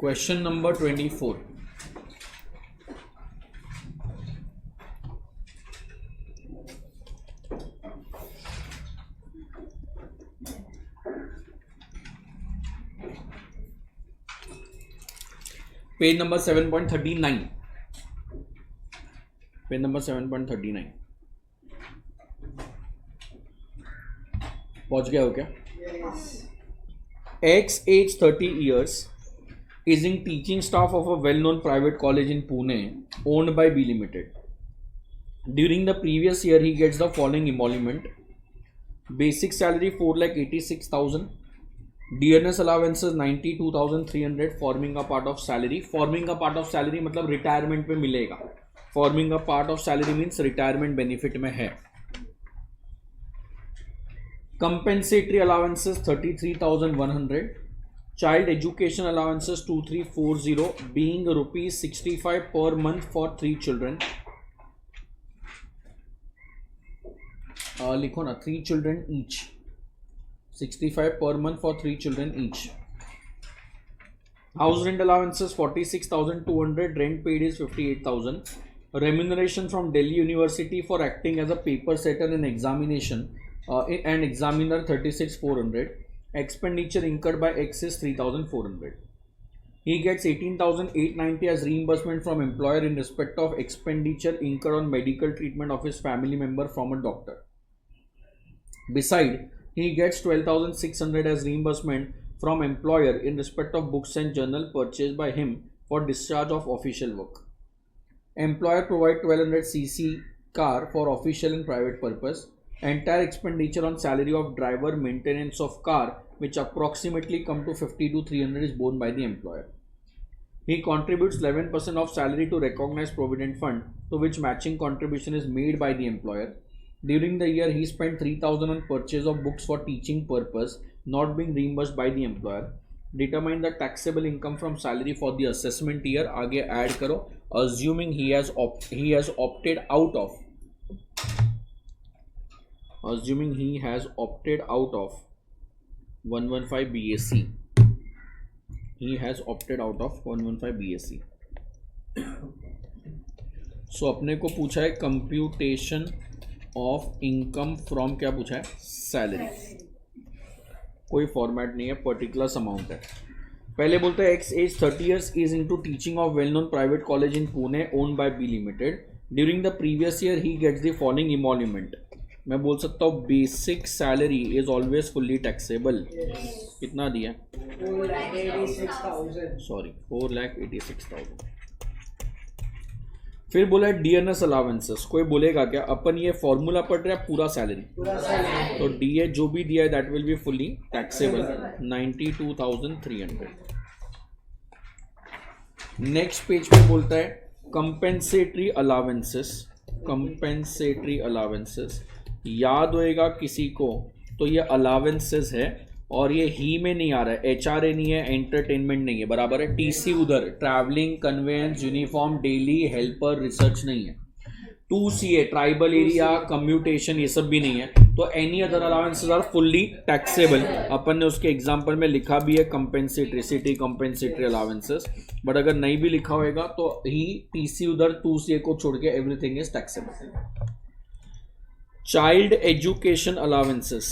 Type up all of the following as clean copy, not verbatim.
Question number 24. Page number 7.39. Page number 7.39. पहुंच गया हो क्या? X age 30 years is in teaching staff of a well-known private college in Pune owned by B Limited. During the previous year, he gets the following emolument: basic salary 4,86,000, dearness allowances 92,300, forming a part of salary. Forming a part of salary मतलब retirement पे मिलेगा. Forming a part of salary means retirement benefit में है. Compensatory allowances 33,100. Child education allowances 2340, being rupees 65 per month for 3 children. लिखो ना, 3 children each. 65 per month for 3 children each. House rent allowances 46,200. Rent paid is 58,000. Remuneration from Delhi University for acting as a paper setter in examination and examiner 36,400. Expenditure incurred by X is 3,400. He gets 18,890 as reimbursement from employer in respect of expenditure incurred on medical treatment of his family member from a doctor. Beside, he gets 12,600 as reimbursement from employer in respect of books and journal purchased by him for discharge of official work. Employer provide 1200 cc car for official and private purpose. Entire expenditure on salary of driver, maintenance of car, which approximately come to 50 to 300, is borne by the employer. He contributes 11% of salary to recognized provident fund, to which matching contribution is made by the employer. During the year, he spent 3,000 on purchase of books for teaching purpose, not being reimbursed by the employer. Determine the taxable income from salary for the assessment year. आगे add करो. Assuming he has opted out of. Assuming he has opted out of 115 BAC. He has opted out of 115 BAC. So अपने को पूछा है computation of income from, क्या पूछा है? Salary. कोई फॉर्मेट नहीं है, पर्टिकुलर अमाउंट है. पहले बोलते हैं X age 30 years is into teaching of well-known private college in Pune owned by B Limited. During the previous year, he gets the following emolument. मैं बोल सकता हूँ basic salary is always fully taxable. कितना दिया? 4,86,000. फिर बोला dearness allowances. कोई बोलेगा क्या अपन ये फॉर्मूला पढ़ रहे हैं पूरा सैलरी? तो डीए जो भी दिया है that will be fully taxable. 92,300. Next page पे बोलता है कंपेंसेटरी अलावेंसेस. कंपेंसेटरी अलावेंसेस याद होएगा किसी को तो ये अलावेंसेस है और ये ही में नहीं आ रहा है. एचआरए नहीं है, एंटरटेनमेंट नहीं है, बराबर है. टीसी उधर travelling, conveyance, uniform, daily, helper, research नहीं है. 2CA ट्राइबल एरिया, कम्यूटेशन, ये सब भी नहीं है. तो any other allowances are fully taxable. अपन ने उसके एग्जाम्पल में लिखा भी है compensatory, city compensatory allowances. But अगर नहीं भी लिखा होएगा तो ही टीसी उधर 2CA को छोड़ के everything is taxable. Child education allowances.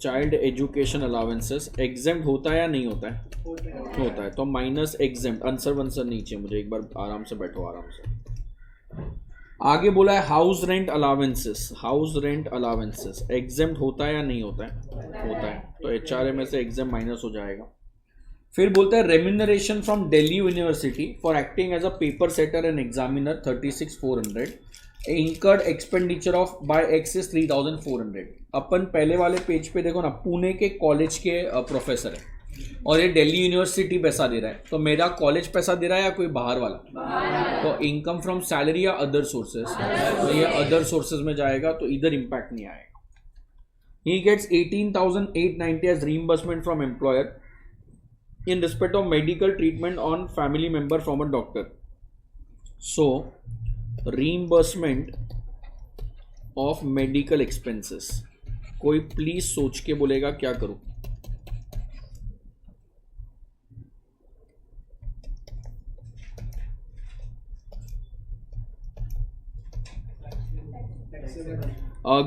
Child education allowances exempt होता है या नहीं होता है? होता है. तो माइनस एग्जेम्प्ट. आंसर वंसर नीचे, मुझे एक बार आराम से बैठो, आराम से. आगे बोला है house rent allowances. House rent allowances exempt होता है या नहीं होता है? होता है. तो एचआरए में से एग्जेम्प्ट माइनस हो जाएगा. फिर बोलता है remuneration from Delhi university for acting as a paper setter and examiner 36,400. Incurred expenditure of by X is 3,400. अपन पहले वाले पेज पे देखो ना, पुणे के कॉलेज के प्रोफेसर है और ये दिल्ली यूनिवर्सिटी पैसा दे रहा है. तो मेरा कॉलेज पैसा दे रहा है या कोई बाहर वाला? तो इनकम फ्रॉम सैलरी या अदर सोर्सेज. तो ये अदर सोर्सेज में जाएगा तो इधर इंपैक्ट नहीं आएगा. He gets 18,890 as reimbursement from employer in respect of medical treatment on family member from a doctor. So reimbursement of medical expenses. कोई प्लीज सोच के बोलेगा क्या करूं?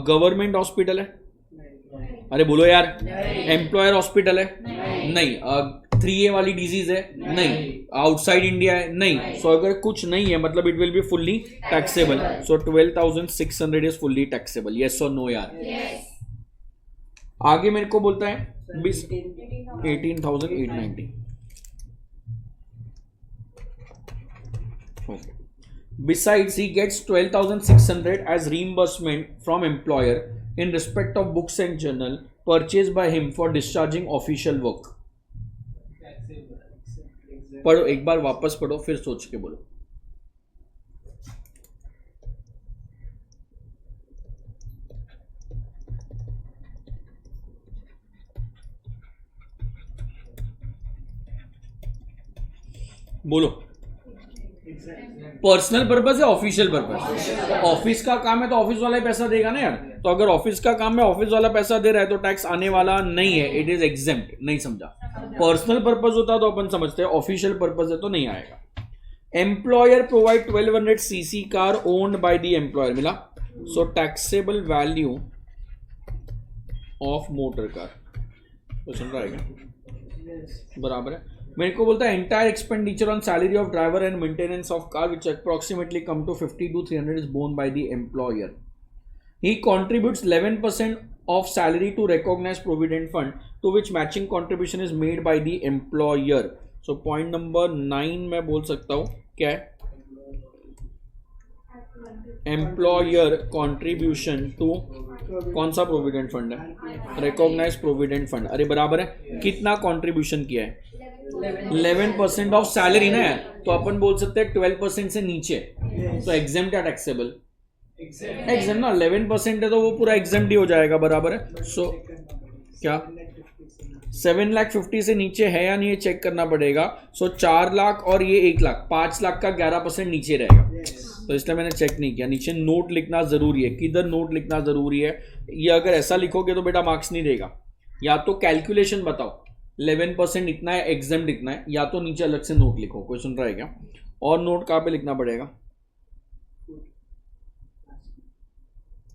गवर्नमेंट हॉस्पिटल है? अरे बोलो यार। एम्प्लॉयर हॉस्पिटल है? नहीं। 3A वाली डिजीज है? नहीं। आउटसाइड इंडिया है? नहीं। सो अगर कुछ नहीं है मतलब it will be fully taxable. So 12,600 is fully taxable. Yes और नो यार? आगे मेरे को बोलता है 18,890। Besides, he gets 12,600 as reimbursement from employer in respect of books and journal purchased by him for discharging official work. पढ़ो एक बार वापस पढ़ो फिर सोच के बोलो। बोलो। पर्सनल पर्पस या ऑफिशियल पर्पस? ऑफिस का काम है तो ऑफिस वाला ही पैसा देगा ना यार। तो अगर ऑफिस का काम है ऑफिस वाला पैसा दे रहा है तो टैक्स आने वाला नहीं है। It is exempt. नहीं समझा? पर्सनल पर्पस होता तो अपन समझते हैं, ऑफिशियल पर्पस है तो नहीं आएगा। Employer provide 1200 CC car owned by the employer. मिला? So taxable value of motor car. तो सुन रहा है क्या? बराबर है। मेरे को बोलता है entire expenditure on salary of driver and maintenance of car which approximately come to 50 to 300 is borne by the employer. He contributes 11% of salary to recognise provident fund to which matching contribution is made by the employer. So point number 9 मैं बोल सकता हूं क्या है? Employer contribution to कौन सा provident fund है? Recognise provident fund. अरे बराबर है। कितना कॉन्ट्रीब्यूशन किया है? 11% ऑफ सैलरी ना है तो अपन बोल सकते हैं 12% से नीचे। तो एग्जेम्प्ट या टैक्सेबल? एग्जेम्प्ट ना। 11% है तो वो पूरा एग्जेम्प्ट ही हो जाएगा। बराबर है। सो क्या 7,50,000 से नीचे है या नहीं ये चेक करना पड़ेगा। सो 4 लाख और ये 1 लाख, 5 लाख का 11% नीचे रहेगा। तो इसलिए मैंने चेक नहीं किया। नीचे नोट लिखना जरूरी है। किधर नोट लिखना जरूरी है? ये अगर ऐसा लिखोगे तो बेटा मार्क्स नहीं देगा। या तो कैलकुलेशन बताओ 11% इतना है, एग्जेम्प्ट इतना है, या तो नीचे अलग से नोट लिखो। कोई सुन रहा है क्या? और नोट कहाँ पे लिखना पड़ेगा?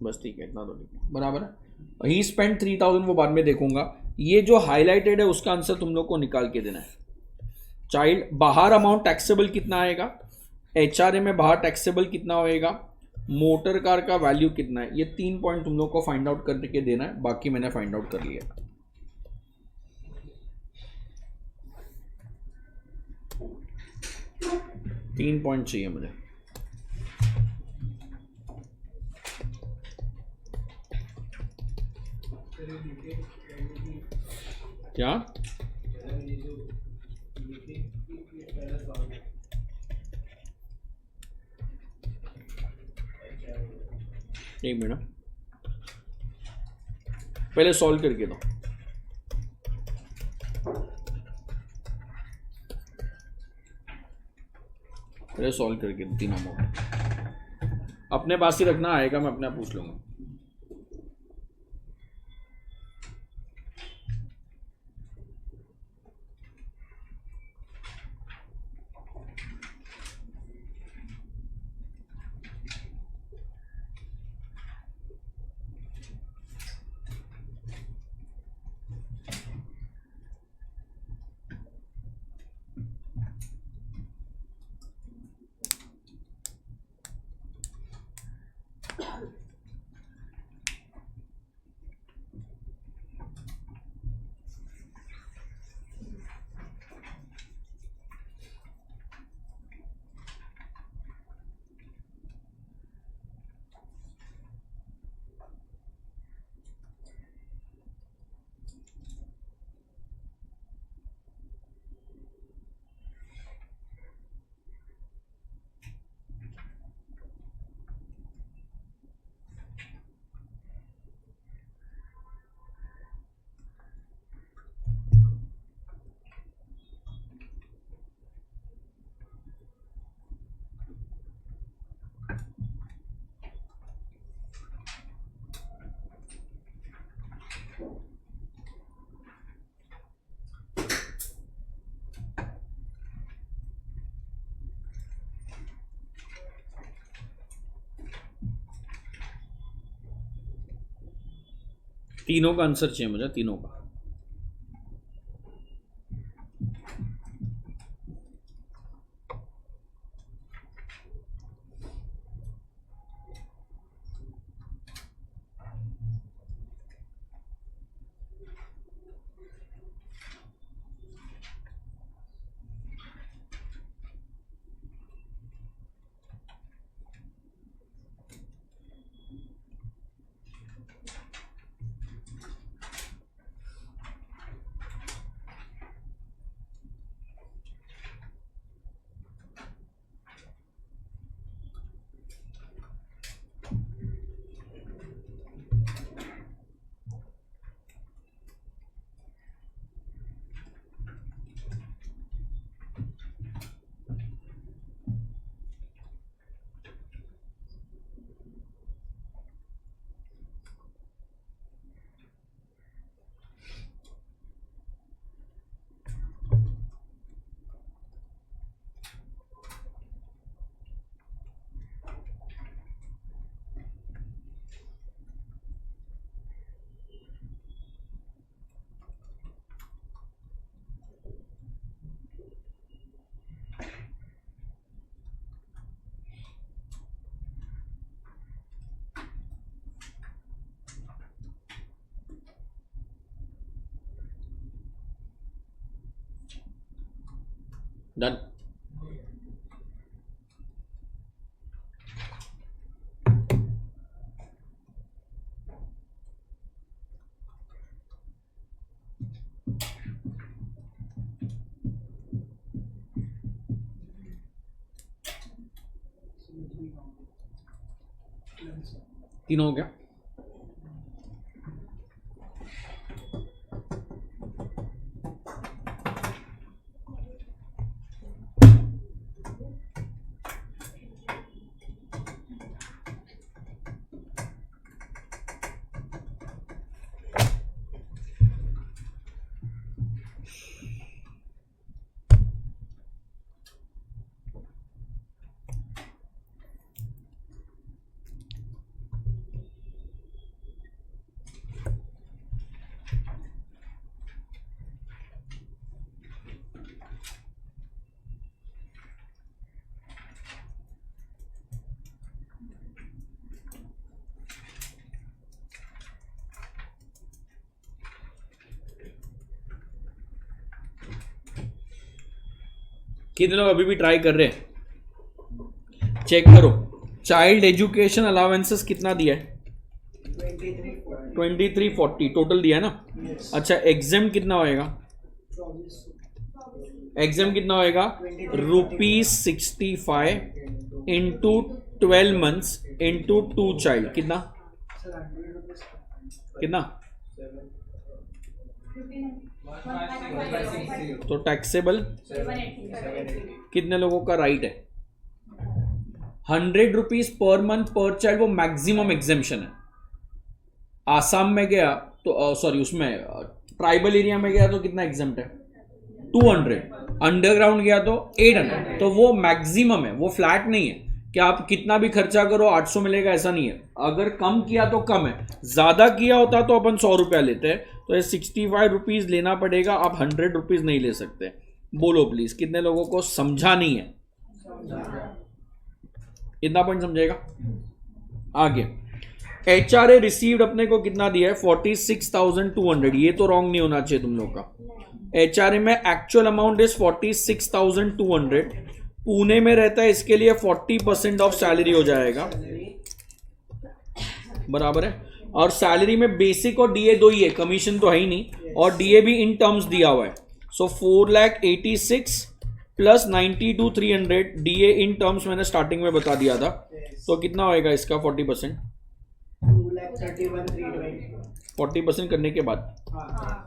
बस ठीक है, इतना तो लिखना। बराबर है। ही स्पेंड 3,000 वो बाद में देखूंगा। ये जो हाईलाइटेड है उसका आंसर तुम लोग को निकाल के देना है। चाइल्ड बाहर अमाउंट टैक्सेबल कितना आएगा? HRA में बाहर टैक्सेबल कितना होएगा? मोटर कार का वैल्यू कितना है? ये 3 पॉइंट तुम लोग को फाइंड आउट करके देना है। बाकी मैंने फाइंड आउट कर लिया। 3 पॉइंट चाहिए मुझे। क्या? एक मिनट पहले सॉल्व करके दो। पहले सॉल्व करके दो तीनों अमाउंट। अपने पास ही रखना, आएगा मैं अपने आप पूछ लूंगा। तीनों का आंसर चाहिए मुझे, तीनों का। डन। तीनों हो गया। कितने लोग अभी भी ट्राई कर रहे हैं? चेक करो। चाइल्ड एजुकेशन अलाउंसेस कितना दिया है? 2340 टोटल दिया है ना। अच्छा, एग्जाम कितना होएगा? एग्जाम कितना होएगा? ₹65 इंटू 12 months इंटू 2 चाइल्ड। कितना कितना? तो टैक्सेबल कितने लोगों का राइट है? 100 रुपीज पर मंथ पर चाइल्ड, वो मैक्सिमम एग्जेम्पशन है। आसाम में गया तो सॉरी उसमें ट्राइबल एरिया में गया तो कितना एग्जेम्प्ट है? 200। अंडरग्राउंड गया तो 800। तो वो मैक्सिमम है, वो फ्लैट नहीं है कि आप कितना भी खर्चा करो 800 मिलेगा, ऐसा नहीं है। अगर कम किया तो कम है, ज्यादा किया होता तो अपन 100 रुपया लेते हैं। तो ये 65 रुपीज लेना पड़ेगा, आप 100 रुपीज नहीं ले सकते। बोलो प्लीज, कितने लोगों को समझा नहीं है? इतना पॉइंट समझेगा। आगे HRA रिसीव्ड अपने को कितना दिया है? 46,200। ये तो रॉन्ग नहीं होना चाहिए तुम लोग का। HRA में एक्चुअल अमाउंट इज 46,200। पुणे में रहता है, इसके लिए 40% ऑफ सैलरी हो जाएगा, बराबर है। और सैलरी में बेसिक और डीए दो ही है, कमीशन तो है ही नहीं, और डीए भी इन टर्म्स दिया हुआ है। सो 4,86,000 प्लस 92,300 डीए इन टर्म्स मैंने स्टार्टिंग में बता दिया था। तो कितना होएगा इसका 40%? 40% करने के बाद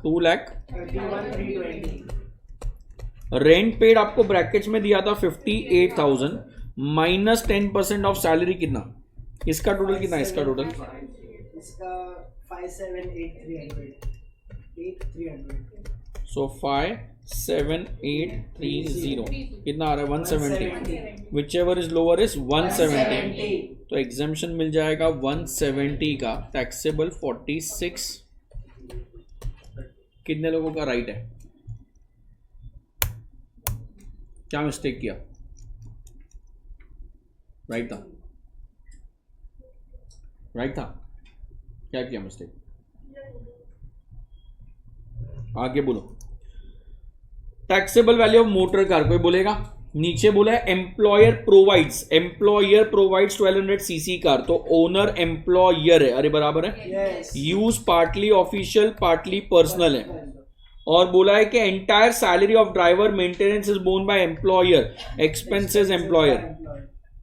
2,31,320। रेंट पेड आपको ब्रैकेट्स में दिया था 58,000 माइनस 10% ऑफ सैलरी कितना? इसका टोटल कितना है? इसका टोटल इसका 5,7,8,300। सो 5,7,8,30 कितना आ रहा है? 170। Which ever is lower is 170। तो एग्जेम्पशन मिल जाएगा 170 का, टैक्सेबल 46 कितने लोगों का राइट है? क्या मिस्टेक किया? राइट था, राइट था, क्या किया मिस्टेक? आगे बोलो। Taxable value of motor car कोई बोलेगा? नीचे बोला है एम्प्लॉयर प्रोवाइड्स 1200 सीसी कार, तो ओनर एम्प्लॉयर है, अरे बराबर है। Yes. Use partly official partly personal है। और बोला है कि entire salary of driver maintenance is borne by employer, expenses employer.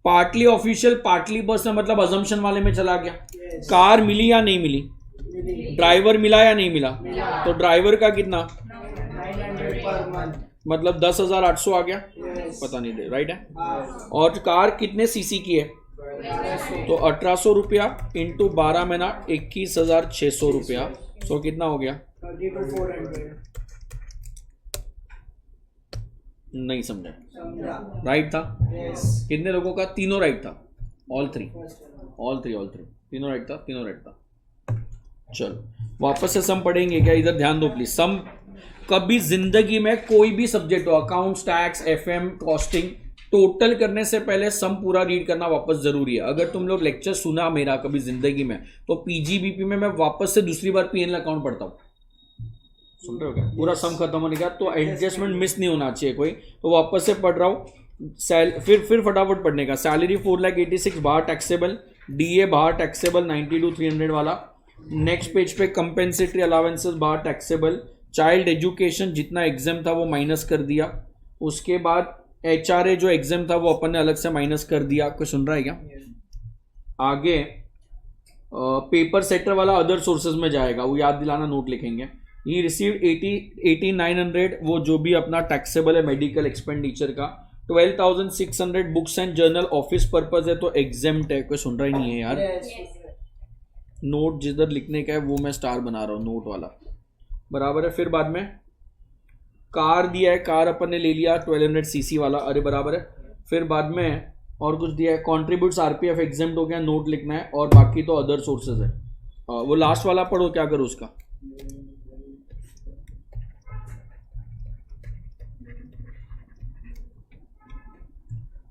Partly official partly personal मतलब अजम्पशन वाले में चला गया। Yes. कार मिली या नहीं मिली? ड्राइवर मिला या नहीं मिला? तो ड्राइवर का कितना? 900 per month. मतलब 10,800 आ गया। Yes. पता नहीं दे, राइट है। हाँ. और कार कितने सीसी की है? तो 1800 रुपया इंटू 12 महीना 21,600 रुपया। सो कितना हो गया? 32,400. नहीं समझा। समझा? राइट था। Yes. कितने लोगों का? तीनों राइट था। All three First one. All three तीनों राइट था, तीनों राइट था। चलो वापस से सम पढ़ेंगे क्या? इधर ध्यान दो प्लीज। सम कभी जिंदगी में कोई भी सब्जेक्ट हो, accounts, tax, FM, costing, total करने से पहले सम पूरा रीड करना वापस जरूरी है। अगर तुम लोग लेक्चर सुना मेरा कभी जिंदगी में, तो पीजीबीपी में मैं वापस से दूसरी बार पीएनएल अकाउंट पढ़ता हूँ। सुन रहे हो क्या? पूरा सम खत्म होने का, तो एडजस्टमेंट मिस नहीं होना चाहिए कोई। तो वापस से पढ़ रहा हूँ। फिर फटाफट पढ़ने का। सैलरी 4,86,000 बाहर टैक्सेबल, डीए बाहर टैक्सेबल 92,300 वाला। नेक्स्ट पेज पे कंपेंसेटरी अलावेंसेस बाहर टैक्सेबल। चाइल्ड एजुकेशन जितना एग्जाम था वो माइनस कर दिया। उसके बाद एचआरए जो एग्जाम था वो अपन ने अलग से माइनस कर दिया। कोई सुन रहा है क्या? आगे पेपर सेटर वाला अदर सोर्सेज में जाएगा, वो याद दिलाना, नोट लिखेंगे। ही रिसीव 8900, वो जो भी अपना टैक्सेबल है मेडिकल एक्सपेंडिचर का। 12,600 books and journal office purpose है, तो एग्जाम्ट है। कोई सुन रहा ही नहीं है यार। Yes. नोट जिधर लिखने का है वो मैं स्टार बना रहा हूँ, नोट वाला बराबर है। फिर बाद में कार दिया है, कार अपन ने ले लिया 1200 सीसी वाला, अरे बराबर है। फिर बाद में और कुछ दिया है, कॉन्ट्रीब्यूट्स आरपीएफ एग्जाम्ट हो गया, नोट लिखना है। और बाकी तो अदर सोर्सेज है। वो लास्ट वाला पढ़ो, क्या करो उसका?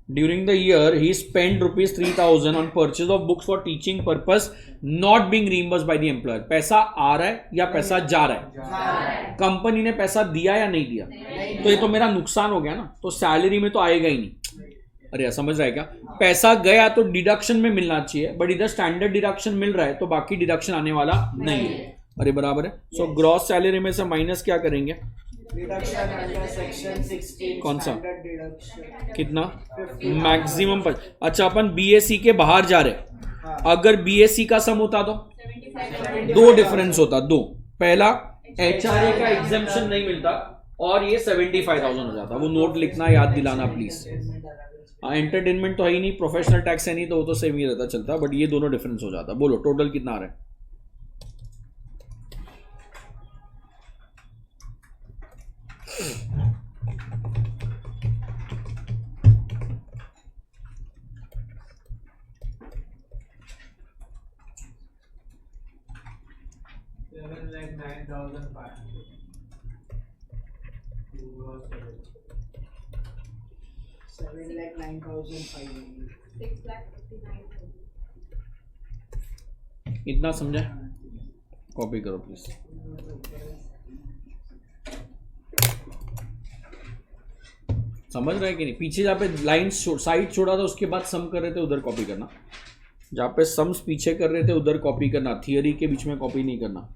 During the year, he spent rupees 3,000 on purchase of books for teaching purpose, not being reimbursed by the employer. पैसा आ रहा है या पैसा जा रहा है? कंपनी ने पैसा दिया या नहीं दिया? तो ये तो मेरा नुकसान हो गया ना, तो सैलरी में तो आएगा ही नहीं। अरे समझ रहा है क्या? पैसा गया तो डिडक्शन में मिलना चाहिए, बट इधर स्टैंडर्ड डिडक्शन मिल रहा है, तो बाकी डिडक्शन आने वाला नहीं है। अरे बराबर है। सो ग्रॉस सैलरी में से माइनस क्या करेंगे? Deduction under section 16. कौन सा? Standard deduction. कितना? मैक्सिमम। अच्छा अपन बीएससी के बाहर जा रहे, हाँ. अगर बीएससी का सम होता तो दो डिफरेंस होता। दो, पहला एचआरए का एग्जाम्पशन नहीं मिलता, और ये 75,000 हो जाता। वो नोट लिखना, याद दिलाना प्लीज। एंटरटेनमेंट तो है ही नहीं, प्रोफेशनल टैक्स है नहीं, तो वो तो सेम ही रहता चलता, बट ये दोनों डिफरेंस हो जाता। बोलो टोटल कितना आ रहा है? Seven lakh 9,500. 6,59,000. इतना समझा? कॉपी करो प्लीज। समझ रहे हैं कि नहीं? पीछे जहाँ पे लाइन साइड छोड़ा था उसके बाद सम कर रहे थे उधर कॉपी करना, जहाँ पे सम्स पीछे कर रहे थे उधर कॉपी करना, थियरी के बीच में कॉपी नहीं करना।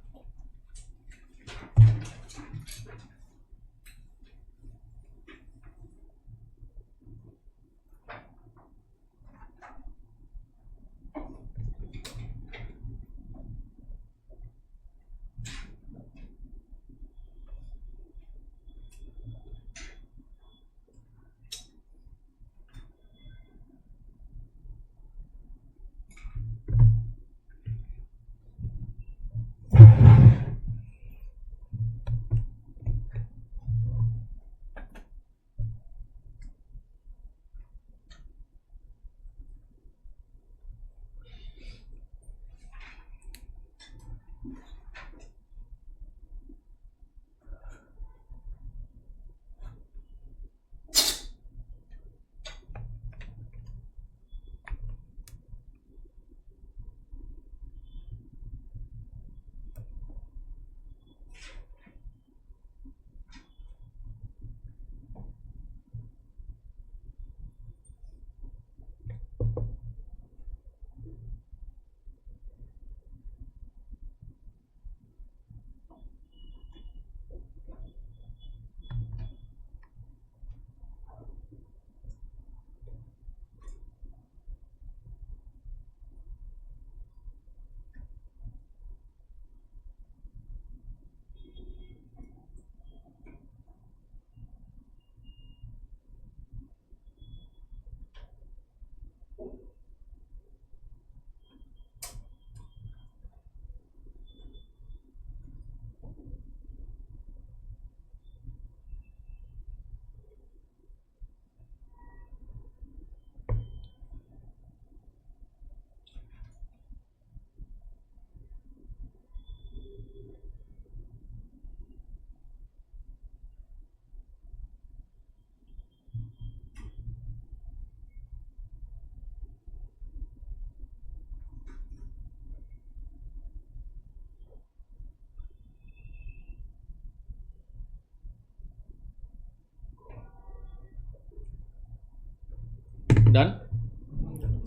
डन?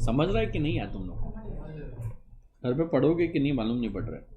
समझ रहा है कि नहीं यार तुम लोग? घर पे पढ़ोगे कि नहीं मालूम नहीं पड़ रहा है।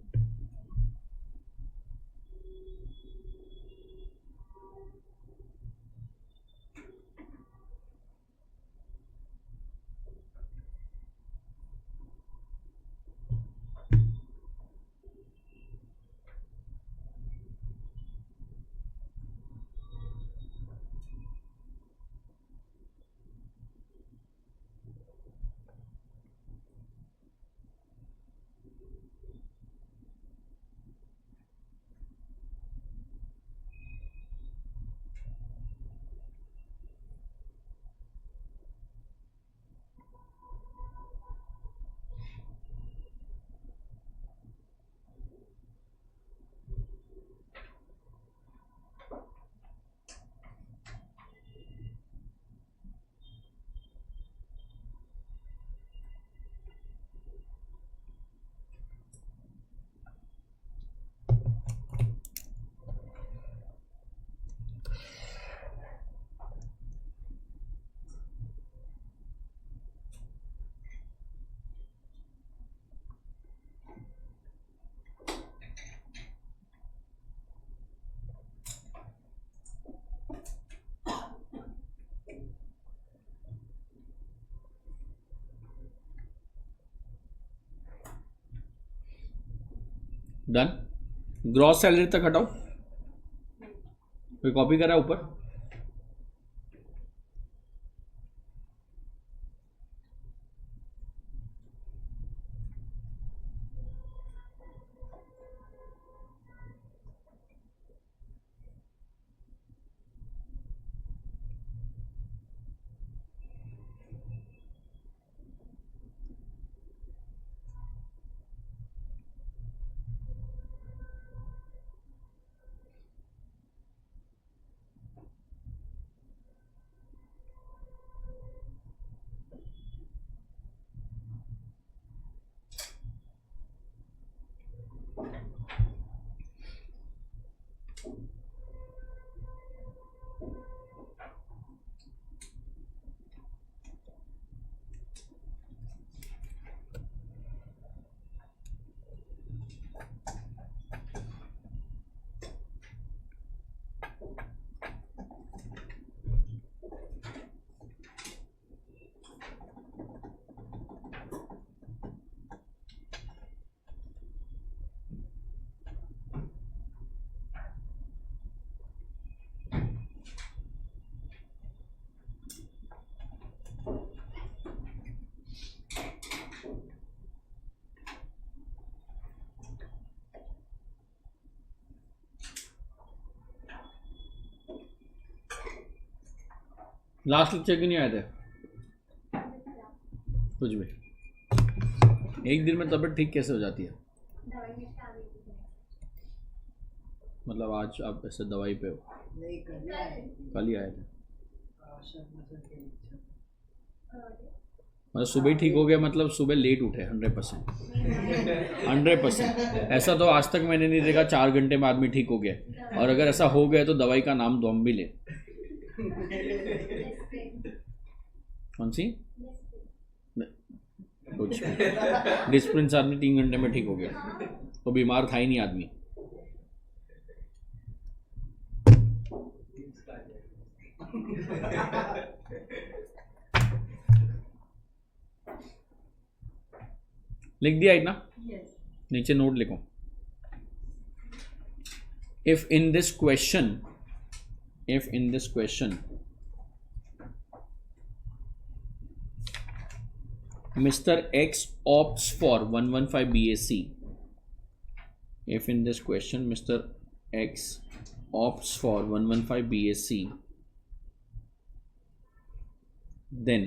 डन? ग्रॉस सैलरी तक हटाओ। कोई कॉपी करा ऊपर? लास्ट लेक्चर क्यों नहीं आए थे? कुछ भी एक दिन में तबीयत ठीक कैसे हो जाती है? मतलब आज आप ऐसे दवाई पे हो? नहीं, कल ही आए थे? शर्मा सर के lecture। मतलब सुबह ठीक हो गया, मतलब सुबह लेट उठे 100%। 100% ऐसा तो आज तक मैंने नहीं देखा 4 घंटे में आदमी ठीक हो गया। और अगर ऐसा हो गया तो दवाई का नाम दो, हम भी ले। कौन सी? कुछ डिस्प्रिन से आदमी 3 घंटे में ठीक हो गया, तो बीमार था ही नहीं आदमी। लिख दिया इतना? नीचे नोट लिखो। If in this question Mr. X opts for 115 BAC. If in this question Mr. X opts for 115 BAC, then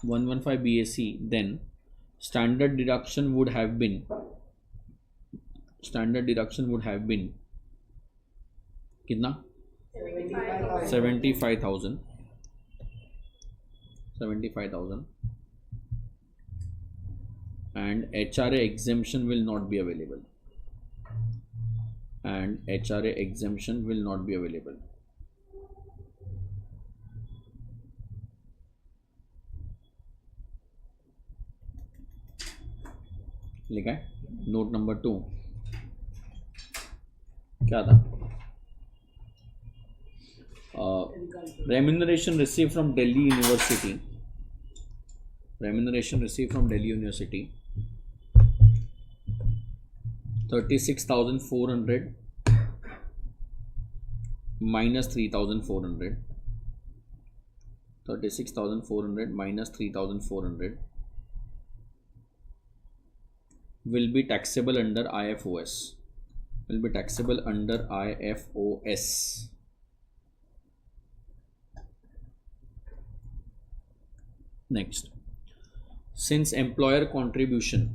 115 BAC, then standard deduction would have been कितना? 75,000 and HRA exemption will not be available. लिखा है। Note number 2 क्या था? Remuneration receive from Delhi university, remuneration receive from Delhi university 36,400 minus 3,400, 36,400 minus 3,400 will be taxable under IFOS, will be taxable under IFOS. Next, since employer contribution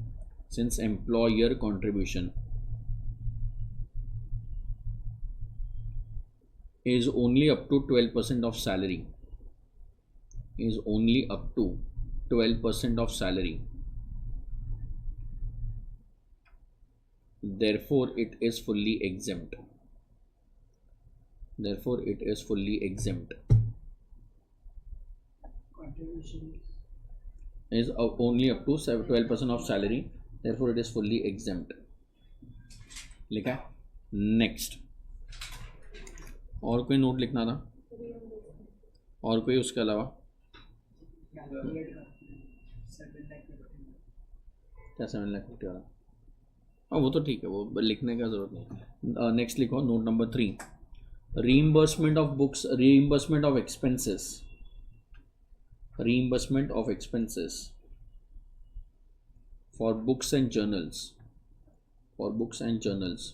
is only up to 12% of salary, is only up to 12% of salary, therefore it is fully exempt, therefore it is fully exempt. contribution Is only up to 12% of salary, therefore it is fully exempt. लिखा है। Next, और कोई note लिखना था? और कोई उसके अलावा? क्या 7,50,000 वाला? हाँ वो तो ठीक है, वो लिखने का जरूरत नहीं। नेक्स्ट लिखो note number 3, reimbursement of books, reimbursement of expenses, reimbursement of expenses for books and journals, for books and journals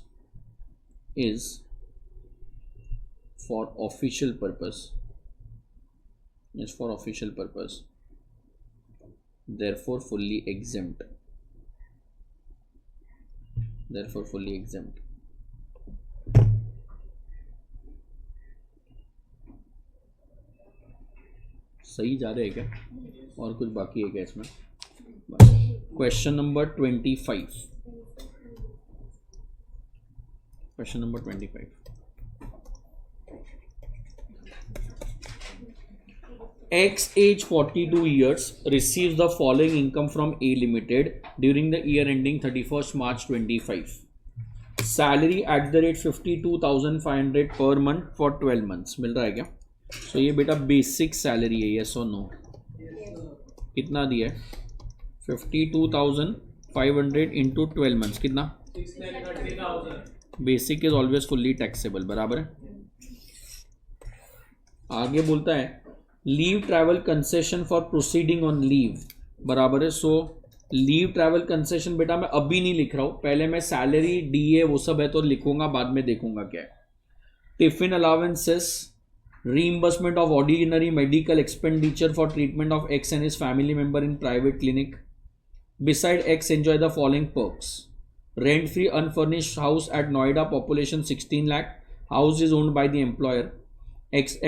is for official purpose, is for official purpose, therefore fully exempt, therefore fully exempt. सही जा रहे हैं क्या? और कुछ बाकी है क्या इसमें? Question number 25, question number 25, X age 42 years receives the following income from A Limited during the year ending 31st March 25. Salary at the rate 52,500 per month for 12 months. मिल रहा है क्या? तो ये बेटा बेसिक सैलरी है, यस और no? कितना दिया है? 52,500 इंटू 12 मंथ्स कितना? 6,30,000। Basic is always fully taxable, बराबर है। आगे बोलता है leave travel concession for proceeding on leave, बराबर है। सो लीव ट्रैवल कंसेशन बेटा मैं अभी नहीं लिख रहा हूँ, पहले मैं सैलरी डीए वो सब है तो लिखूंगा, बाद में देखूंगा क्या है। Tiffin allowances, reimbursement of ordinary medical expenditure for treatment of X and his family member in private clinic. Beside X enjoy the following perks: rent free unfurnished house at Noida, population 16 lakh, house is owned by the employer.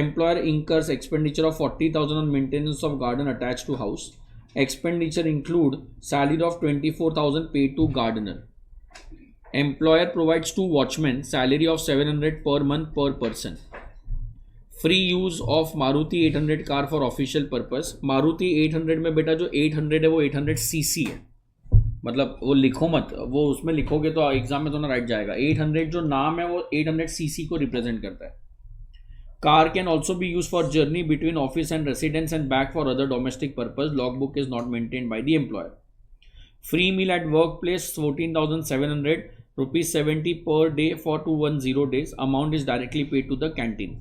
Employer incurs expenditure of 40,000 on maintenance of garden attached to house. Expenditure include salary of 24,000 paid to gardener. Employer provides 2 watchmen, salary of 700 per month per person. Free use of Maruti 800 car for official purpose. Maruti 800 में बेटा जो 800 है वो 800 CC है, मतलब वो लिखो मत, वो उसमें लिखोगे तो एग्जाम में तो ना राइट जाएगा। 800 जो नाम है वो 800 सीसी को रिप्रेजेंट करता है। Car can also be use for journey between office and residence and back for other domestic purpose. Log book is not maintained by the employer. Free meal at work place 14,700 rupees 70 per day for 210 days. Amount is directly paid to the canteen.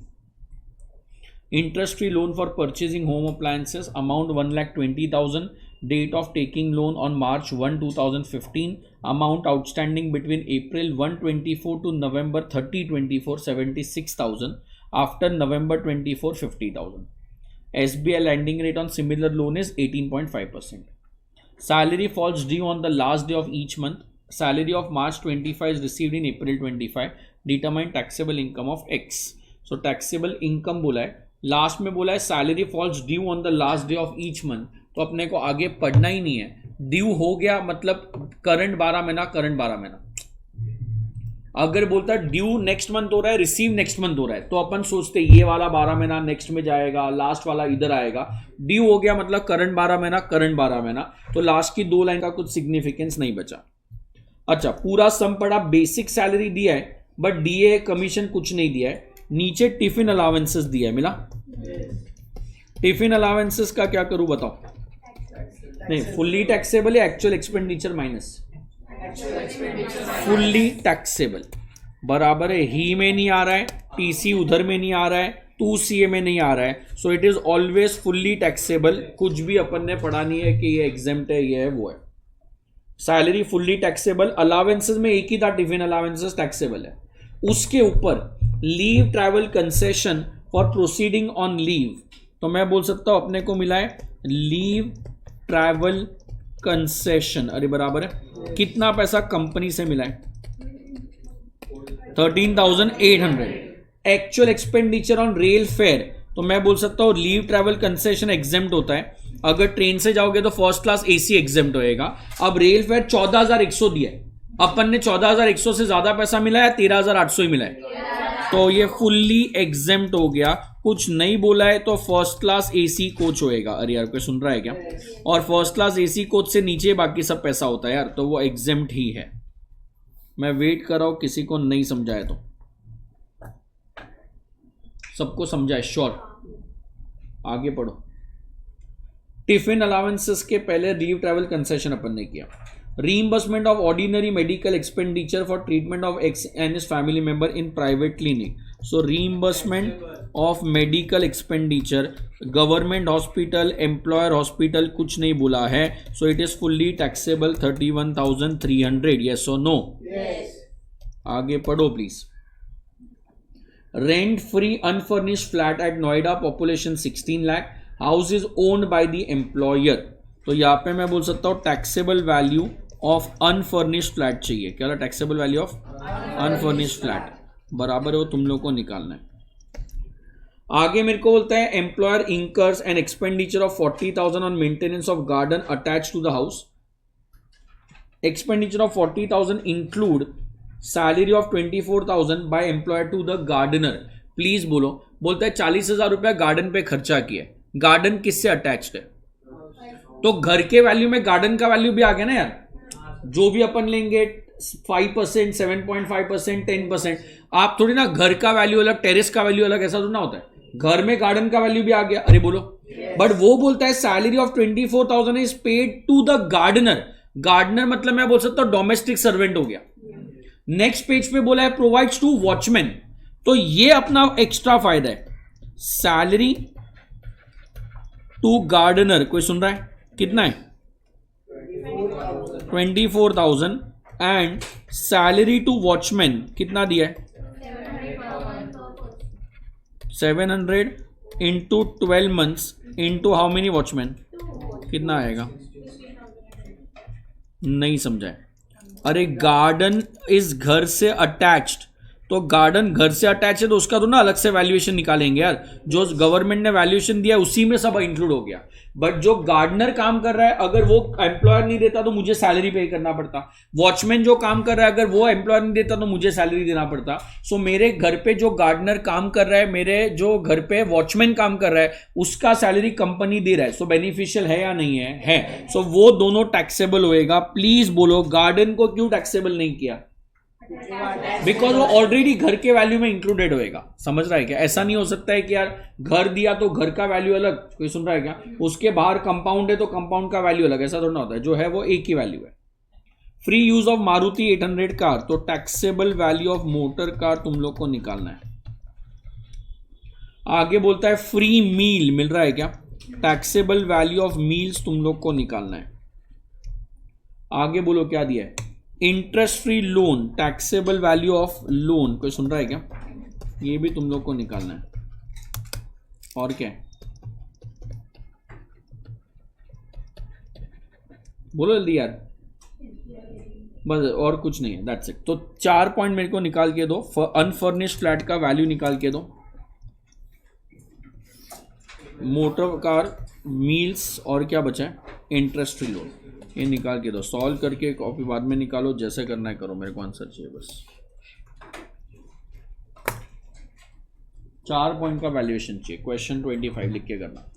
Interest free loan for purchasing home appliances, amount 1,20,000, date of taking loan on March 1, 2015, amount outstanding between April 1, 24 to November 30, 24, 76,000, after November 24, 50,000. SBI lending rate on similar loan is 18.5%. Salary falls due on the last day of each month. Salary of March 25 is received in April 25. Determine taxable income of X. So taxable income बोला है, last में बोला है salary falls due on the last day of each month, तो अपने को आगे पढ़ना ही नहीं है। ड्यू हो गया मतलब करंट 12 महीना, करंट 12 महीना। अगर बोलता है ड्यू नेक्स्ट मंथ हो रहा है, रिसीव नेक्स्ट मंथ हो रहा है, तो अपन सोचते ये वाला 12 महीना नेक्स्ट में जाएगा, लास्ट वाला इधर आएगा। ड्यू हो गया मतलब करंट 12 महीना, करंट 12 महीना, तो लास्ट की 2 लाइन का कुछ सिग्निफिकेंस नहीं बचा। अच्छा पूरा सम पड़ा, बेसिक सैलरी दिया है बट डीए कमीशन कुछ नहीं दिया है, नीचे टिफिन अलावेंसेस दिया है, मिला? टिफिन अलावेंसेस का क्या करूं बताओ? नहीं, फुल्ली टैक्सेबल या actual expenditure minus? Fully taxable बराबर है, ही में नहीं आ रहा है, टीसी उधर में नहीं आ रहा है, 2CA में नहीं आ रहा है, so it is always fully taxable. कुछ भी अपन ने पढ़ा नहीं है कि ये एग्जेम्प्ट है, ये है वो है। सैलरी फुल्ली टैक्सेबल, अलावेंसेस में एक ही था, टिफिन अलावेंसेस टैक्सेबल है। उसके ऊपर leave travel concession for proceeding on leave, तो मैं बोल सकता हूं अपने को मिला है लीव ट्रैवल कंसेशन, अरे बराबर है, कितना पैसा कंपनी से मिला है? 13,800। Actual expenditure on rail fair, तो मैं बोल सकता हूं लीव ट्रैवल कंसेशन एग्जेम्प्ट होता है, अगर ट्रेन से जाओगे तो फर्स्ट क्लास एसी एग्जेम्प्ट होएगा। अब रेल फेयर 14,100 दिया है, अपन ने 14,100 से ज्यादा पैसा मिला है, 13,800 ही मिला है, तो ये फुल्ली एग्जेम्प्ट हो गया। कुछ नहीं बोला है तो फर्स्ट क्लास एसी कोच होएगा। अरे यार कोई सुन रहा है क्या? और फर्स्ट क्लास एसी कोच से नीचे बाकी सब पैसा होता है यार, तो वो एग्जेम्प्ट ही है। मैं वेट कर रहा हूं किसी को नहीं समझाए तो। सबको समझा है? श्योर? आगे पढ़ो। टिफिन अलावेंसेस के पहले लीव ट्रैवल कंसेशन अपन ने किया। Reimbursement of ordinary medical expenditure for treatment of X and his family member in private clinic, so reimbursement of medical expenditure, government hospital, employer hospital कुछ नहीं बोला है, so it is fully taxable 31,300। Yes और no? आगे पढ़ो please. Rent free unfurnished flat at Noida, population 16 lakh, house is owned by the employer, तो यहां पे मैं बोल सकता हूं taxable value of unfurnished flat चाहिए। क्या taxable value of unfurnished flat बराबर हो, तुम लोग को निकालना है। आगे मेरे को बोलता है employer incurs an expenditure of 40,000 on maintenance of garden attach to the house. Expenditure of 40,000 include salary of 24,000 by employer to the gardener. Please बोलो, बोलता है 40,000 रुपया गार्डन पे खर्चा किया। गार्डन किससे अटैच्ड है? तो घर के वैल्यू में गार्डन का वैल्यू भी आ गया ना यार। जो भी अपन लेंगे 5%, 7.5%, 10%, आप थोड़ी ना घर का वैल्यू अलग, टेरेस का वैल्यू अलग, ऐसा थोड़ा ना होता है। घर में गार्डन का वैल्यू भी आ गया। अरे बोलो, बट वो बोलता है salary of 24,000 is paid to the gardener. Gardener मतलब मैं बोल सकता हूं डोमेस्टिक सर्वेंट हो गया। नेक्स्ट पेज पे बोला है प्रोवाइड्स टू वॉचमैन, तो ये अपना एक्स्ट्रा फायदा है। सैलरी टू गार्डनर, कोई सुन रहा है? कितना है? 24,000 एंड सैलरी टू वॉचमैन कितना दिया है? 700 into 12 months into how many watchman, कितना आएगा? नहीं समझा है? अरे गार्डन इज घर से अटैच्ड, तो गार्डन घर से अटैच है तो उसका तो ना अलग से वैल्यूएशन निकालेंगे यार। जो गवर्नमेंट ने वैल्यूएशन दिया उसी में सब इंक्लूड हो गया। बट जो गार्डनर काम कर रहा है, अगर वो एम्प्लॉयर नहीं देता तो मुझे सैलरी पे करना पड़ता। वॉचमैन जो काम कर रहा है, अगर वो एम्प्लॉयर नहीं देता तो मुझे सैलरी देना पड़ता। सो मेरे घर पे जो गार्डनर काम कर रहा है, मेरे जो घर पे वॉचमैन काम कर रहा है, उसका सैलरी कंपनी दे रहा है। सो बेनिफिशियल है या नहीं है? है। सो वो दोनों टैक्सेबल होएगा। प्लीज बोलो गार्डन को क्यों टैक्सेबल नहीं किया? बिकॉज वो ऑलरेडी घर के वैल्यू में इंक्लूडेड होएगा। समझ रहा है क्या? ऐसा नहीं हो सकता है कि यार घर दिया तो घर का वैल्यू अलग, कोई सुन रहा है क्या? उसके बाहर कंपाउंड है तो कंपाउंड का वैल्यू अलग, ऐसा थोड़ा होता है। जो है वो एक ही वैल्यू है। Free use of Maruti 800 car, तो taxable value of motor car तुम लोग को निकालना है। आगे बोलता है फ्री मील मिल रहा है क्या? टैक्सेबल वैल्यू ऑफ मील्स तुम लोग को निकालना है। आगे बोलो क्या दिया है? Interest free loan, taxable value of loan, कोई सुन रहा है क्या? ये भी तुम लोग को निकालना है। और क्या है? बोलो जल्दी यार, बस और कुछ नहीं है, दैट्स इट। तो 4 पॉइंट मेरे को निकाल के दो। अनफर्निश्ड फ्लैट का वैल्यू निकाल के दो, मोटर कार, मील्स, और क्या बचा है? इंटरेस्ट फ्री लोन, ये निकाल के दो। सॉल्व करके कॉपी बाद में निकालो, जैसे करना है करो, मेरे को आंसर चाहिए बस। 4 पॉइंट का वैल्यूएशन चाहिए। क्वेश्चन 25 लिख के करना।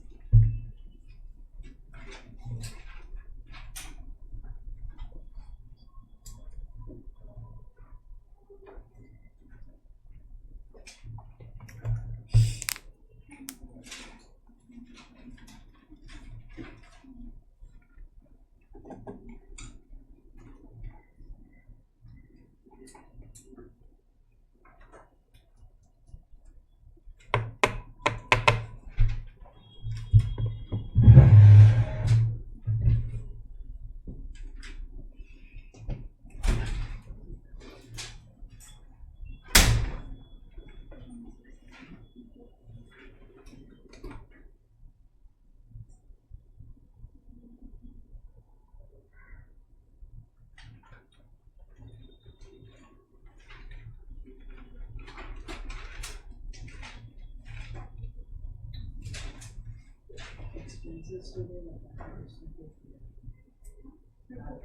एक्सपेंसेस तो नहीं बताया उसने तो किया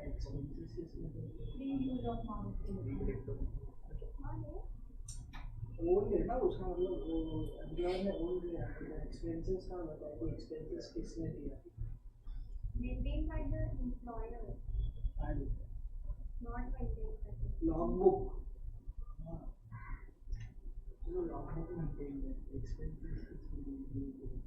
एक्सपेंसेस किसने तो Free use of mouse. Own है ना उसका मतलब वो एम्प्लॉयर ने ओन किया तो एक्सपेंसेस का बताया कि एक्सपेंसेस किसने दिया Maintained by the employer, and not maintained by the. logbook हाँ चलो logbook मेंटेन है एक्सपेंसेस किसने दिए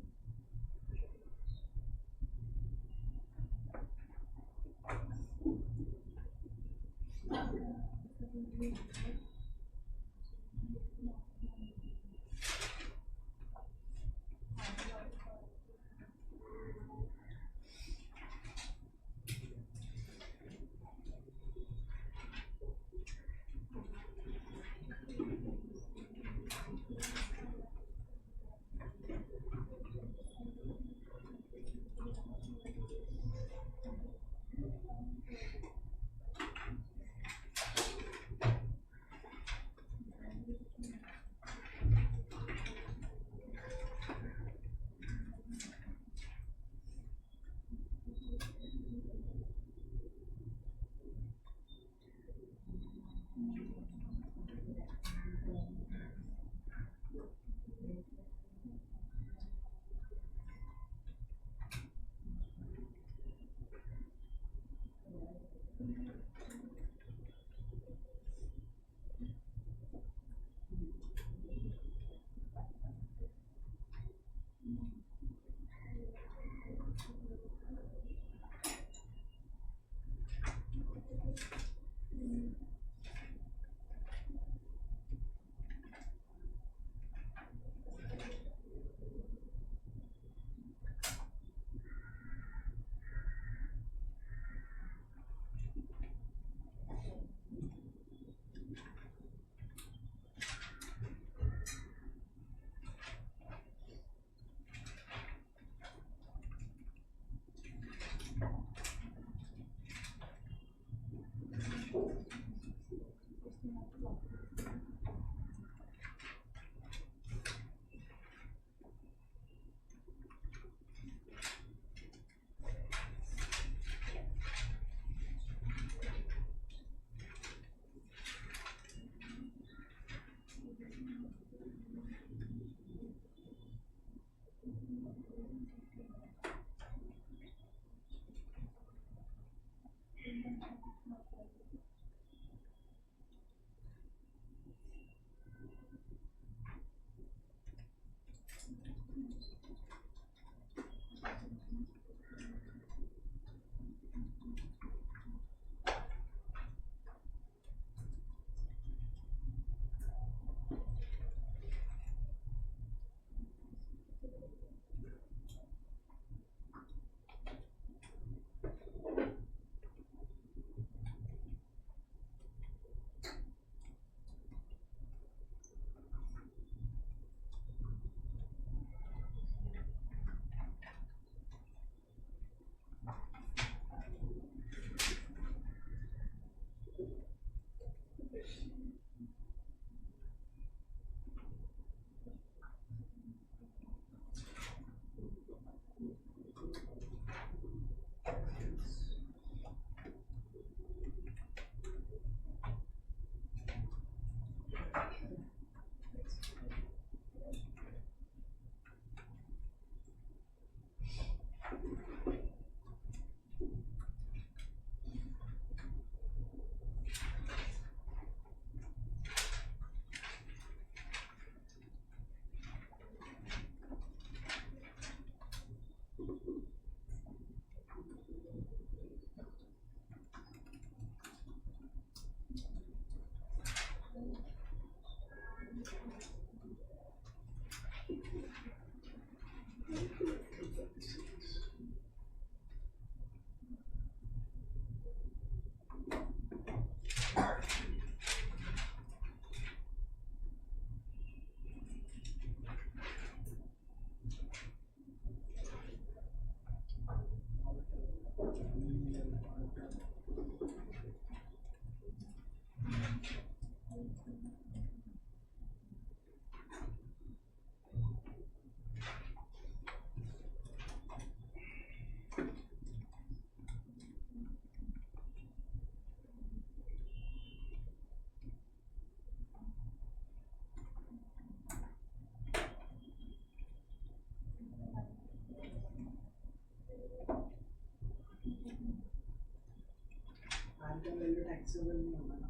टैक्सेबल नहीं होगा ना,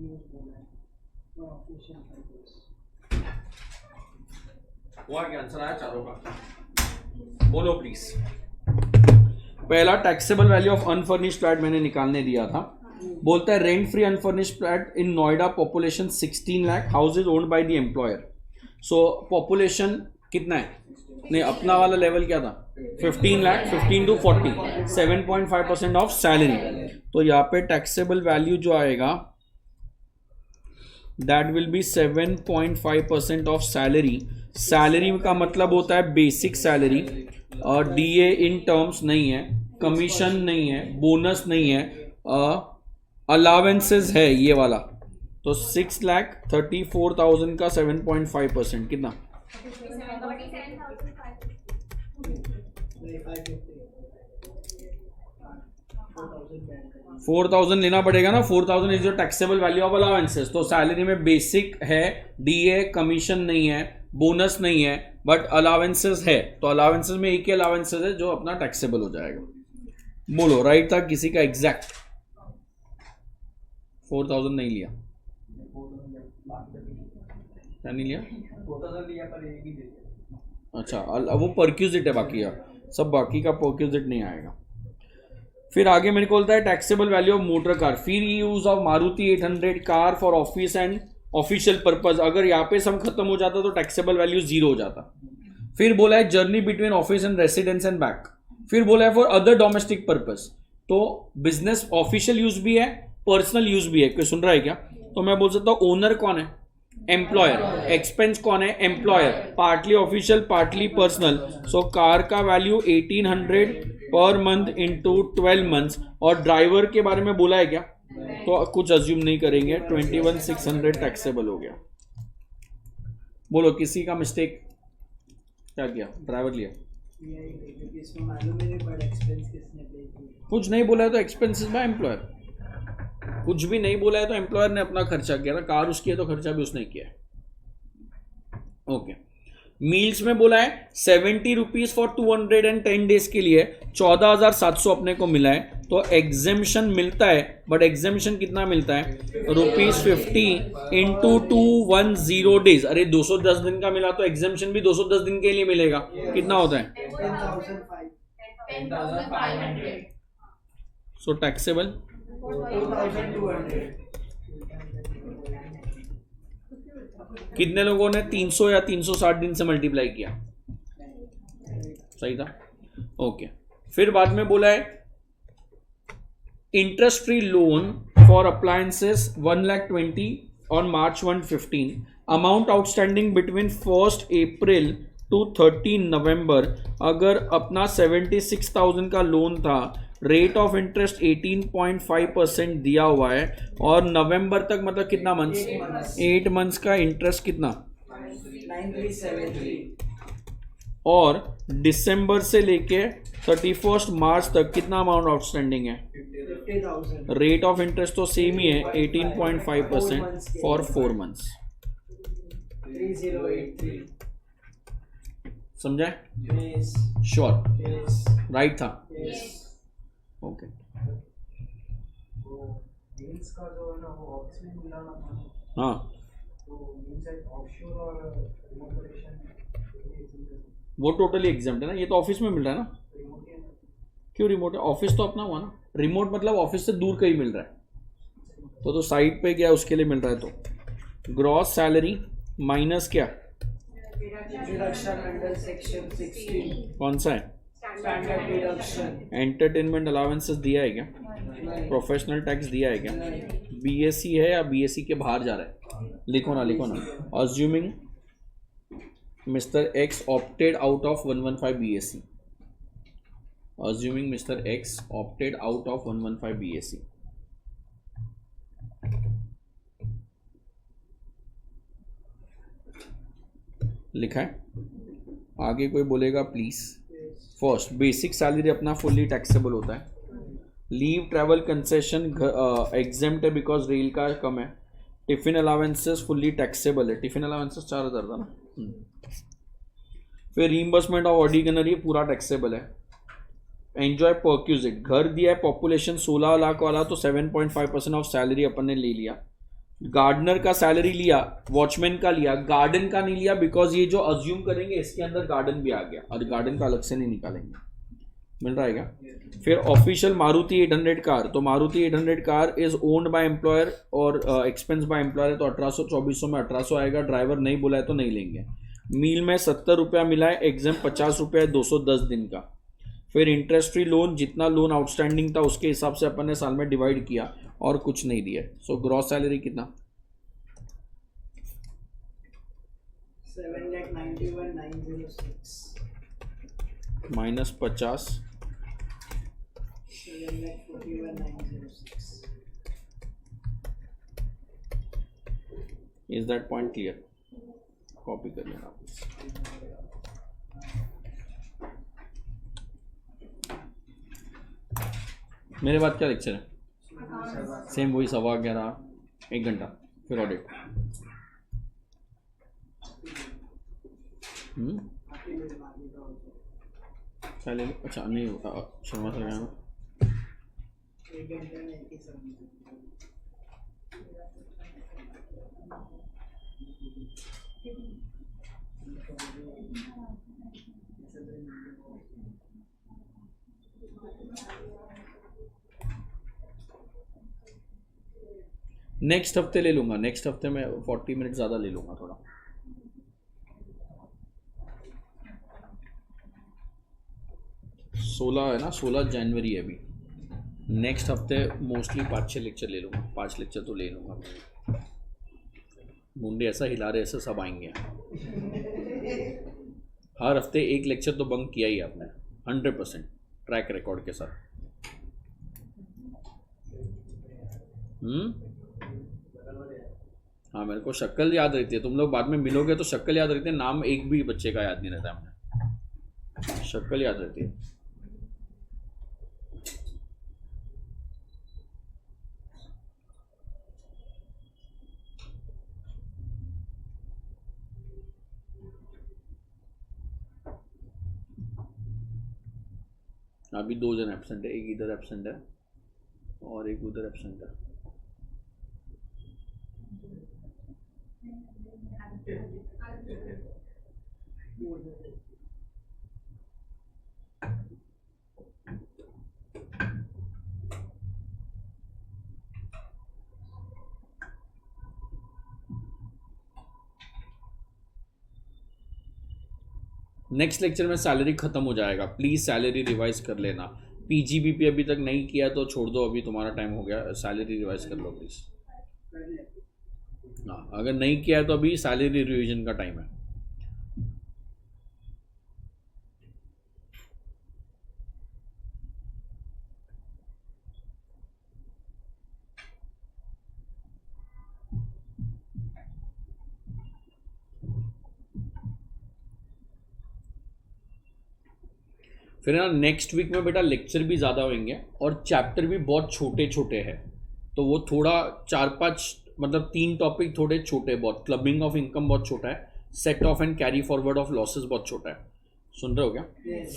यूज बोला है फॉर ऑफिशियल पर्पस। हुआ क्या आंसर आया चारों का? बोलो प्लीज। पहला taxable value of unfurnished flat मैंने निकालने दिया था। बोलता है rent free unfurnished flat in Noida population 16 lakh, house is owned by the employer. So population कितना है? नहीं, अपना वाला लेवल क्या था? 15 लाख, 15 to 40, 7.5% ऑफ सैलरी। तो यहाँ पे टैक्सेबल वैल्यू जो आएगा that will be 7.5% of salary. Salary का मतलब होता है बेसिक सैलरी, और डीए इन टर्म्स नहीं है, कमीशन नहीं है, बोनस नहीं है, अलावेंसेस है ये वाला। तो 6,34,000 का 7.5% कितना? 4,000 लेना पड़ेगा ना। 4,000 is your taxable value of allowances. तो सैलरी में बेसिक है, डीए, कमीशन नहीं है, बोनस नहीं है, बट अलावेंसेस है। तो अलावेंसेस में एक ही अलावेंसेस है जो अपना टैक्सेबल हो जाएगा। बोलो राइट था किसी का एग्जैक्ट? 4,000 नहीं लिया, क्या नहीं लिया? 4,000 लिया पर एक ही दे दिया। अच्छा, वो परक्यूजिट है बाकी यार, सब बाकी का परक्यूजिट नहीं आएगा। फिर आगे मेरे को बोलता है taxable value of motor car, free use of Maruti 800 car for office and official purpose. अगर यहाँ पे सम खत्म हो जाता तो टैक्सेबल वैल्यू 0 हो जाता। फिर बोला है journey between office and residence and back. फिर बोला है फॉर अदर डोमेस्टिक पर्पज। तो बिजनेस ऑफिशियल यूज भी है, पर्सनल यूज भी है। कोई सुन रहा है क्या? तो मैं बोल सकता हूँ ओनर कौन है? एम्प्लॉयर। एक्सपेंस कौन है? Employer. Partly official, partly personal. So car का value 1800 per month into 12 months. और ड्राइवर के बारे में बोला है क्या? तो कुछ अज्यूम नहीं करेंगे, 21,600 टैक्सेबल हो गया। बोलो किसी का मिस्टेक क्या किया? ड्राइवर लिया, क्योंकि इसमें मालूम ही नहीं पड़ा एक्सपेंस किसने पे किया। कुछ नहीं बोला है तो एक्सपेंसेस बाय एम्प्लॉयर, कुछ भी नहीं बोला है तो एम्प्लॉयर ने अपना खर्चा किया था। कार उसकी है तो खर्चा भी उसने किया है। ओके। मील्स में बोला है 70 रुपीज फॉर 210 डेज के लिए 14,700 अपने को मिला है। तो एग्जेम्पशन मिलता है, बट एग्जेम्पशन कितना मिलता है? ₹50 इंटू 210 डेज। अरे 210 दिन का मिला तो एग्जेम्पशन भी 210 दिन के लिए मिलेगा। कितना होता है? 10,500। सो टैक्सेबल 4,200। कितने लोगों ने 300 या 360 दिन से मल्टीप्लाई किया? सही था। ओके। फिर बाद में बोला है interest free loan for appliances 1,20,000 on March 115। Amount outstanding between 1 April to 13 November. अगर अपना 76,000 का लोन था, रेट ऑफ इंटरेस्ट 18.5% दिया हुआ है, और नवंबर तक मतलब कितना मंथ्स? 8 मंथ्स का इंटरेस्ट कितना? 9,373। और दिसंबर से लेके 31 मार्च तक कितना अमाउंट आउटस्टैंडिंग है? 50,000। रेट ऑफ इंटरेस्ट तो सेम ही है, 18.5% फॉर 4 मंथ्स। 3083। समझा? Yes sure? यस राइट था? यस। ओके। मील्स का जो है ना वो ऑफिस में मिलाना था, हाँ, तो मील्स एक ऑफशोर और रिमोट लोकेशन वो टोटली एग्जाम्प्ट है ना। ये तो ऑफिस में मिल रहा है ना। रिमोट है। क्यों रिमोट है? ऑफिस तो अपना हुआ ना। रिमोट मतलब ऑफिस से दूर कहीं मिल रहा है, तो साइट पे गया उसके लिए मिल रहा है। तो ग्रॉस सैलरी माइनस क्या? डिडक्शन अंडर सेक्शन 16 कौन सा है? Standard deduction. एंटरटेनमेंट अलाउंसेस दिया है क्या? प्रोफेशनल टैक्स दिया है क्या? बीएससी है या बीएससी के बाहर जा रहा है? लिखो ना, लिखो ना। Assuming mister x opted out of 115 BSc. Assuming Mr. X opted out of 115 BSc. लिखा है? आगे कोई बोलेगा प्लीज? फर्स्ट, बेसिक सैलरी अपना फुल्ली टैक्सेबल होता है। लीव ट्रैवल कंसेशन एग्जेम्प्ट है बिकॉज रेल का कम है। टिफिन अलावेंसेस फुल्ली टैक्सेबल है। टिफिन अलावेंसेस 4,000 था ना। फिर रीइंबर्समेंट ऑफ ऑर्डिनरी पूरा टैक्सेबल है। एंजॉय परक्यूजिट, घर दिया है पॉपुलेशन 16 लाख वाला तो 7.5% ऑफ सैलरी अपन ने ले लिया। गार्डनर का सैलरी लिया, वॉचमैन का लिया, गार्डन का नहीं लिया बिकॉज ये जो अज्यूम करेंगे इसके अंदर गार्डन भी आ गया और गार्डन का अलग से नहीं निकालेंगे। मिल रहा है क्या? फिर ऑफिशियल मारुति 800 कार, तो Maruti 800 car is owned by employer और एक्सपेंस बाय एम्प्लॉयर है तो 1800-2400 में 1800 आएगा। ड्राइवर नहीं बोला है तो नहीं लेंगे। मील में 70 रुपया मिला है, एग्जाम 50 रुपया है 210 दिन का। फिर इंटरेस्ट फ्री लोन, जितना लोन आउटस्टैंडिंग था उसके हिसाब से अपन ने साल में डिवाइड किया और कुछ नहीं दिया। सो ग्रॉस सैलरी कितना? 7,91,906 -50 7,41,906। Is that point clear? Copy कर लेना। मेरे बाद क्या लेक्चर है? सेम वही 11:15 1 घंटा, फिर ऑडिट। क्या ले लो? अच्छा नहीं शर्मा सर गया ना। नेक्स्ट हफ्ते ले लूंगा, नेक्स्ट हफ्ते में 40 मिनट ज़्यादा ले लूंगा थोड़ा। सोलह है ना, 16 जनवरी है अभी। नेक्स्ट हफ्ते मोस्टली 5-6 लेक्चर ले लूँगा, 5 लेक्चर तो ले लूँगा। मुंडे ऐसा हिला रहे ऐसे सब आएंगे। हर हफ्ते एक लेक्चर तो बंक किया ही आपने 100% ट्रैक रिकॉर्ड के साथ। हाँ मेरे को शक्ल याद रहती है, तुम लोग बाद में मिलोगे तो शक्ल याद रहती है, नाम एक भी बच्चे का याद नहीं रहता है हमें, शक्ल याद रहती है। अभी 2 जन एब्सेंट है, एक इधर एब्सेंट है और एक उधर एब्सेंट है। नेक्स्ट लेक्चर में सैलरी खत्म हो जाएगा, प्लीज सैलरी रिवाइज कर लेना। पीजीबीपी अभी तक नहीं किया तो छोड़ दो, अभी तुम्हारा टाइम हो गया, सैलरी रिवाइज कर लो प्लीज। हाँ अगर नहीं किया है तो अभी सैलरी रिवीजन का टाइम है। फिर ना नेक्स्ट वीक में बेटा लेक्चर भी ज़्यादा होंगे और चैप्टर भी बहुत छोटे छोटे हैं, तो वो थोड़ा 4-5 मतलब 3 टॉपिक थोड़े छोटे बहुत। क्लबिंग ऑफ इनकम बहुत छोटा है, set of and carry forward of losses बहुत छोटा है, सुन रहे हो क्या?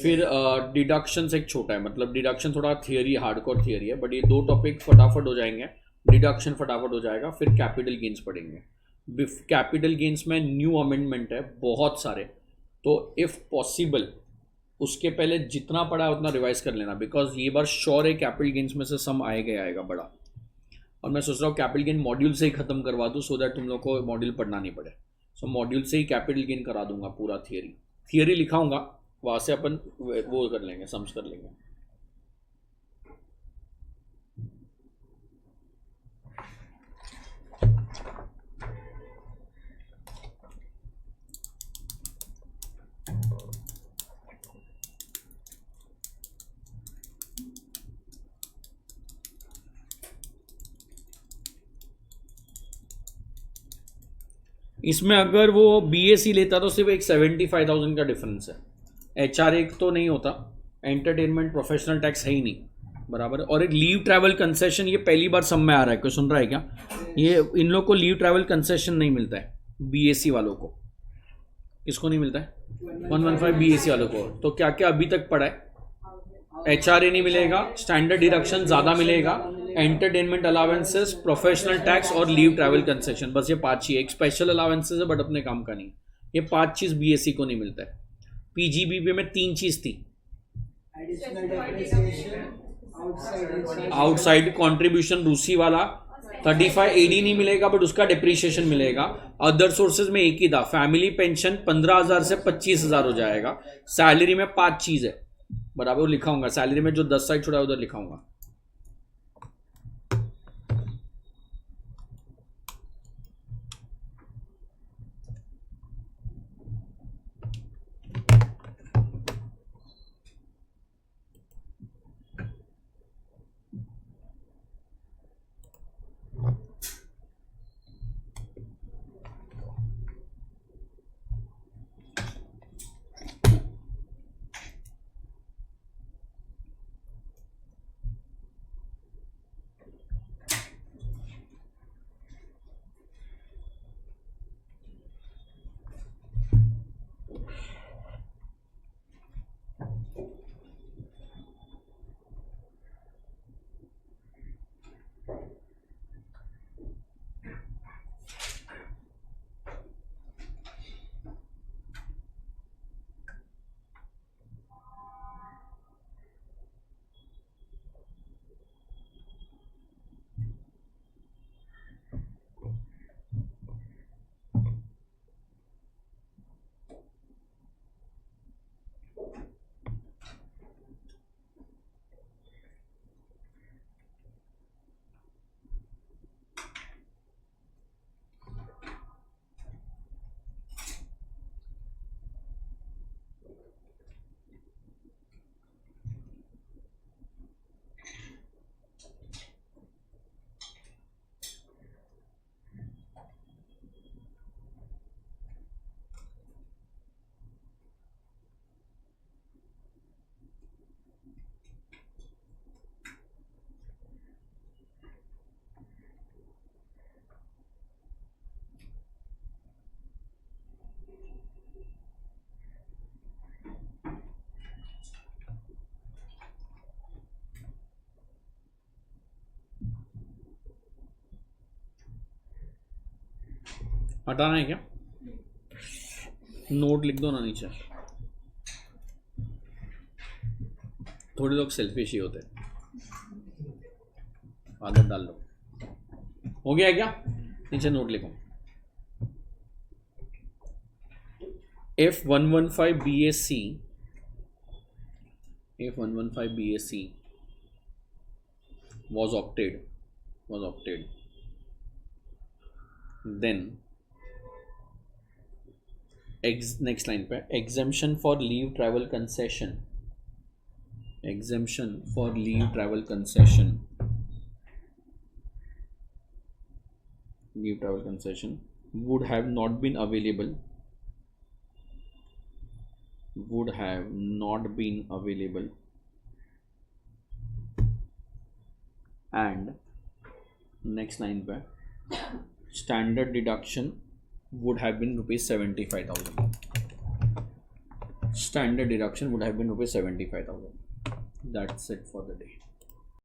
फिर डिडक्शंस एक छोटा है, मतलब डिडक्शन थोड़ा थियरी हार्डकोर थियरी है, बट ये 2 टॉपिक फटाफट हो जाएंगे, डिडक्शन फटाफट हो जाएगा। फिर कैपिटल गेन्स पढ़ेंगे। कैपिटल गेन्स में न्यू अमेंडमेंट है बहुत सारे, तो इफ़ पॉसिबल उसके पहले जितना पढ़ा है उतना रिवाइज कर लेना, बिकॉज ये बार श्योर है कैपिटल गेन्स में से सम आएगा बड़ा। और मैं सोच रहा हूँ कैपिटल गेन मॉड्यूल से ही खत्म करवा दूँ सो दैट तुम लोग को मॉड्यूल पढ़ना नहीं पड़े। सो मॉड्यूल से ही कैपिटल गेन करा दूंगा, पूरा थियरी लिखाऊंगा, वहाँ से अपन वो कर लेंगे, सम्स कर लेंगे। इसमें अगर वो बीएससी लेता तो सिर्फ एक 75,000 का डिफरेंस है। एचआर एक तो नहीं होता, एंटरटेनमेंट प्रोफेशनल टैक्स है ही नहीं बराबर। और एक लीव ट्रैवल कंसेशन, ये पहली बार सब में आ रहा है, कोई सुन रहा है क्या? ये इन लोग को लीव ट्रैवल कंसेशन नहीं मिलता है बीएससी वालों को। किसको नहीं मिलता है? 115 बीएससी वालों को। तो क्या क्या अभी तक पढ़ा है? HRA नहीं मिलेगा, स्टैंडर्ड डिडक्शन ज़्यादा मिलेगा, एंटरटेनमेंट अलावेंसेस, प्रोफेशनल टैक्स और लीव ट्रैवल कंसेशन, बस ये 5 ही है। एक स्पेशल अलावेंसेस है बट अपने काम का नहीं। ये 5 चीज़ BSc को नहीं मिलता है। PGBP में 3 चीज़ थी, एडिशनल डेप्रिसिएशन, आउटसाइड कॉन्ट्रीब्यूशन रूसी वाला, 35 AD नहीं मिलेगा बट उसका डिप्रिशिएशन मिलेगा। अदर सोर्सेज में एक ही था, फैमिली पेंशन 15,000 से 25,000 हो जाएगा। सैलरी में 5 चीज़ है, बराबर लिखाऊंगा। सैलरी में जो 10 साइड छोड़ा है उधर लिखाऊंगा। हटाना है क्या? नोट लिख दो ना नीचे। थोड़े लोग सेल्फिश ही होते हैं, आदत डाल लो। हो गया क्या? नीचे नोट लिखो। F115 BSc was opted. Then next line पे exemption for leave travel concession would have not been available and next line पे standard deduction would have been rupees 75,000. Standard deduction would have been rupees 75,000. That's it for the day.